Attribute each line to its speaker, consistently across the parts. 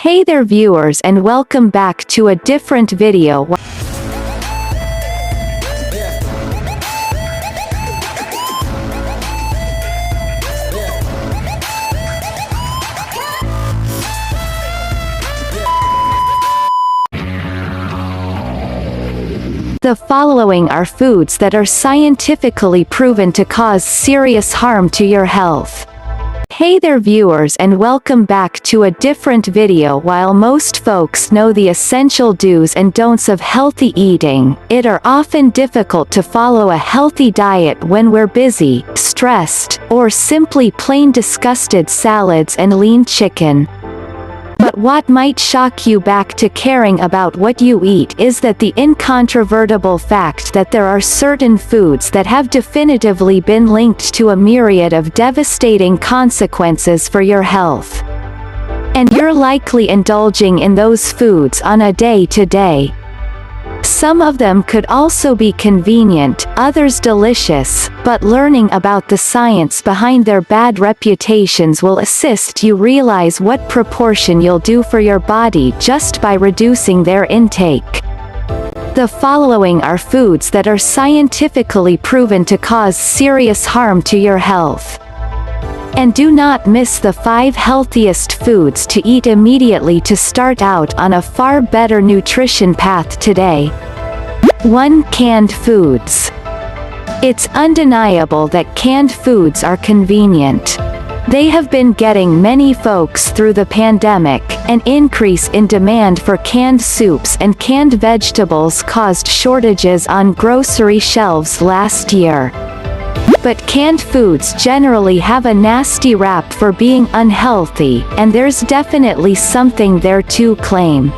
Speaker 1: Hey there viewers, and welcome back to a different video. The following are foods that are scientifically proven to cause serious harm to your health. Hey there viewers, and welcome back to a different video. While most folks know the essential do's and don'ts of healthy eating, it are often difficult to follow a healthy diet when we're busy, stressed, or simply plain disgusted salads and lean chicken. But what might shock you back to caring about what you eat is that the incontrovertible fact that there are certain foods that have definitively been linked to a myriad of devastating consequences for your health. And you're likely indulging in those foods on a day-to-day. Some of them could also be convenient, others delicious, but learning about the science behind their bad reputations will assist you realize what proportion you'll do for your body just by reducing their intake. The following are foods that are scientifically proven to cause serious harm to your health. And do not miss the 5 healthiest foods to eat immediately to start out on a far better nutrition path today. 1. Canned foods. It's undeniable that canned foods are convenient. They have been getting many folks through the pandemic. An increase in demand for canned soups and canned vegetables caused shortages on grocery shelves last year. But canned foods generally have a nasty rap for being unhealthy, and there's definitely something there to claim.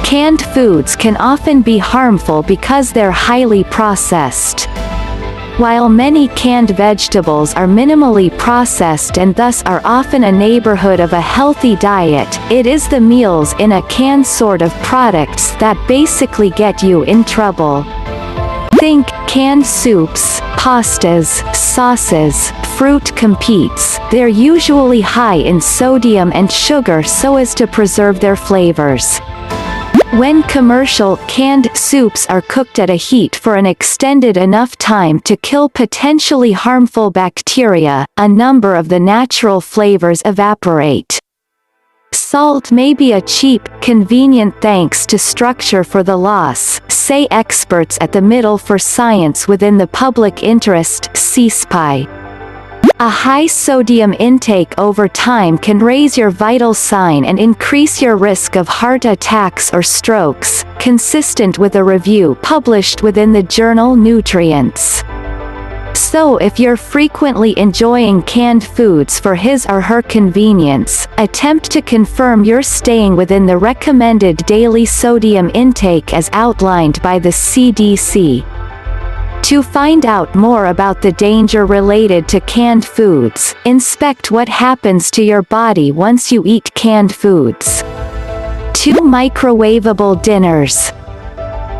Speaker 1: Canned foods can often be harmful because they're highly processed. While many canned vegetables are minimally processed and thus are often a neighborhood of a healthy diet, it is the meals in a can sort of products that basically get you in trouble. Think canned soups, pastas, sauces, fruit competes. They're usually high in sodium and sugar so as to preserve their flavors. When commercial canned soups are cooked at a heat for an extended enough time to kill potentially harmful bacteria, a number of the natural flavors evaporate. Salt may be a cheap, convenient thanks to structure for the loss, say experts at the Middle for Science within the Public Interest (CSPI). A high sodium intake over time can raise your vital sign and increase your risk of heart attacks or strokes, consistent with a review published within the journal Nutrients. So if you're frequently enjoying canned foods for his or her convenience, attempt to confirm you're staying within the recommended daily sodium intake as outlined by the CDC. To find out more about the danger related to canned foods, inspect what happens to your body once you eat canned foods. 2. Microwavable dinners.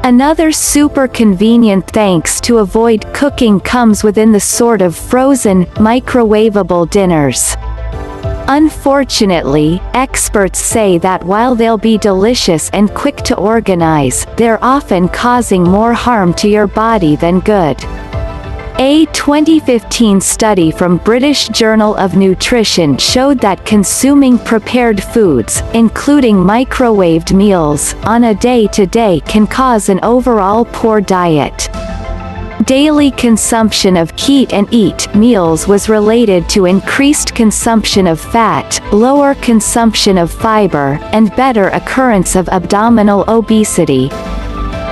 Speaker 1: Another super convenient thanks to avoid cooking comes within the sort of frozen, microwavable dinners. Unfortunately, experts say that while they'll be delicious and quick to organize, they're often causing more harm to your body than good. A 2015 study from British Journal of Nutrition showed that consuming prepared foods, including microwaved meals, on a day-to-day can cause an overall poor diet. Daily consumption of heat-and-eat meals was related to increased consumption of fat, lower consumption of fiber, and better occurrence of abdominal obesity.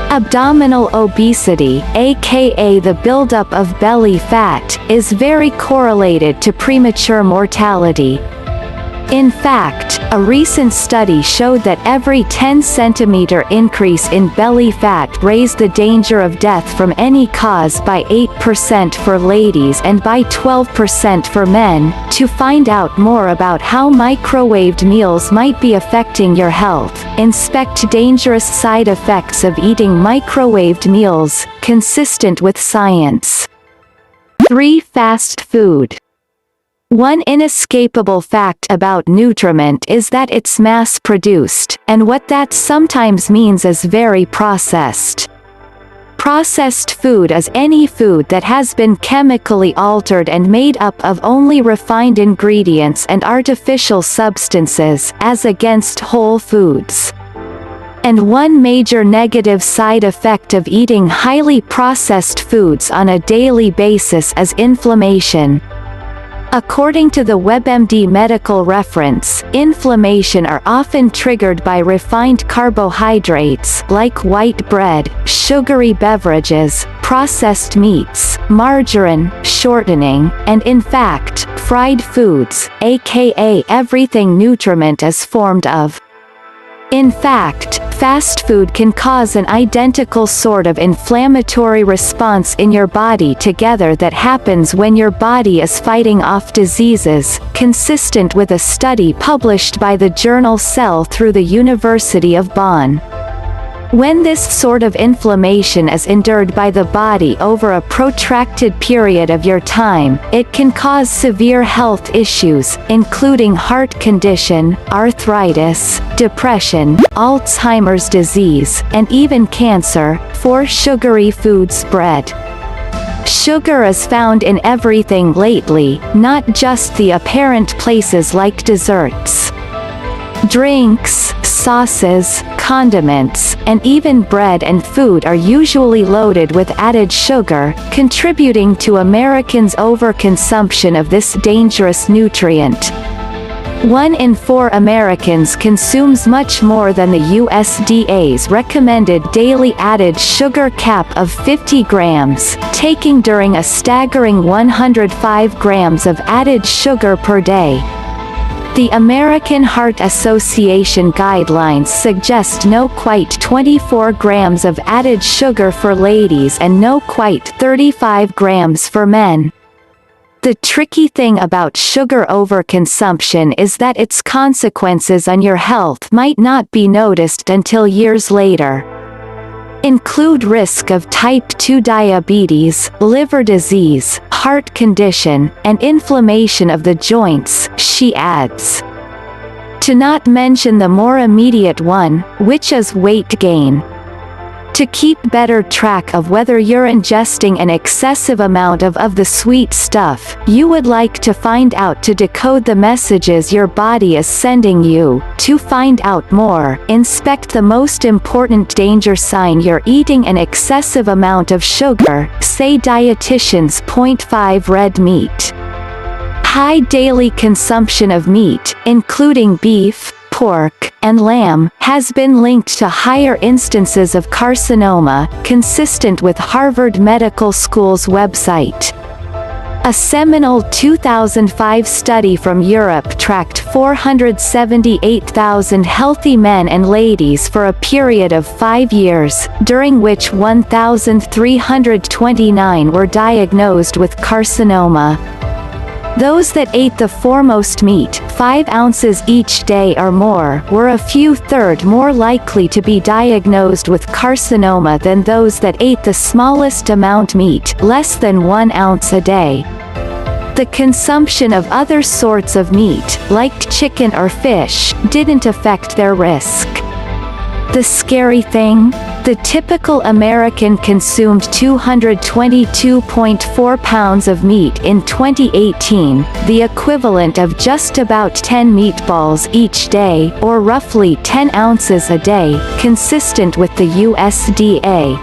Speaker 1: Abdominal obesity, aka the buildup of belly fat, is very correlated to premature mortality. In fact, a recent study showed that every 10 cm increase in belly fat raised the danger of death from any cause by 8% for ladies and by 12% for men. To find out more about how microwaved meals might be affecting your health, inspect dangerous side effects of eating microwaved meals, consistent with science. 3. Fast food. One inescapable fact about nutriment is that it's mass-produced, and what that sometimes means is very processed. Processed food is any food that has been chemically altered and made up of only refined ingredients and artificial substances, as against whole foods. And one major negative side effect of eating highly processed foods on a daily basis is inflammation. According to the WebMD medical reference, inflammation are often triggered by refined carbohydrates like white bread, sugary beverages, processed meats, margarine, shortening, and in fact, fried foods, aka everything nutriment is formed of. In fact, fast food can cause an identical sort of inflammatory response in your body together that happens when your body is fighting off diseases, consistent with a study published by the journal Cell through the University of Bonn. When this sort of inflammation is endured by the body over a protracted period of your time, it can cause severe health issues, including heart condition, arthritis, depression, Alzheimer's disease, and even cancer. 4 Sugary food spread. Sugar is found in everything lately, not just the apparent places like desserts. Drinks, sauces, condiments, and even bread and food are usually loaded with added sugar, contributing to Americans' overconsumption of this dangerous nutrient. 1 in 4 Americans consumes much more than the USDA's recommended daily added sugar cap of 50 grams, taking during a staggering 105 grams of added sugar per day. The American Heart Association guidelines suggest no quite 24 grams of added sugar for ladies and no quite 35 grams for men. The tricky thing about sugar overconsumption is that its consequences on your health might not be noticed until years later. Include risk of type 2 diabetes, liver disease, heart condition, and inflammation of the joints, she adds. To not mention the more immediate one, which is weight gain. To keep better track of whether you're ingesting an excessive amount of the sweet stuff you would like to find out, to decode the messages your body is sending you. To find out more, inspect the most important danger sign you're eating an excessive amount of sugar, say Dietician's 0.5 red meat. High daily consumption of meat, including beef, pork, and lamb, has been linked to higher instances of carcinoma, consistent with Harvard Medical School's website. A seminal 2005 study from Europe tracked 478,000 healthy men and ladies for a period of 5 years, during which 1,329 were diagnosed with carcinoma. Those that ate the foremost meat, 5 ounces each day or more, were a few third more likely to be diagnosed with carcinoma than those that ate the smallest amount meat, less than 1 ounce a day. The consumption of other sorts of meat, like chicken or fish, didn't affect their risk. The scary thing? The typical American consumed 222.4 pounds of meat in 2018, the equivalent of just about 10 meatballs each day, or roughly 10 ounces a day, consistent with the USDA.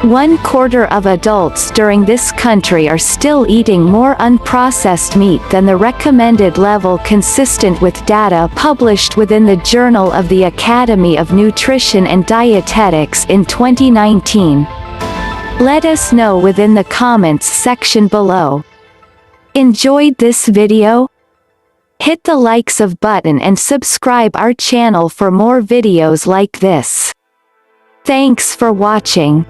Speaker 1: 1/4 of adults during this country are still eating more unprocessed meat than the recommended level, consistent with data published within the Journal of the Academy of Nutrition and Dietetics in 2019. Let us know within the comments section below. Enjoyed this video? Hit the likes of button and subscribe our channel for more videos like this. Thanks for watching.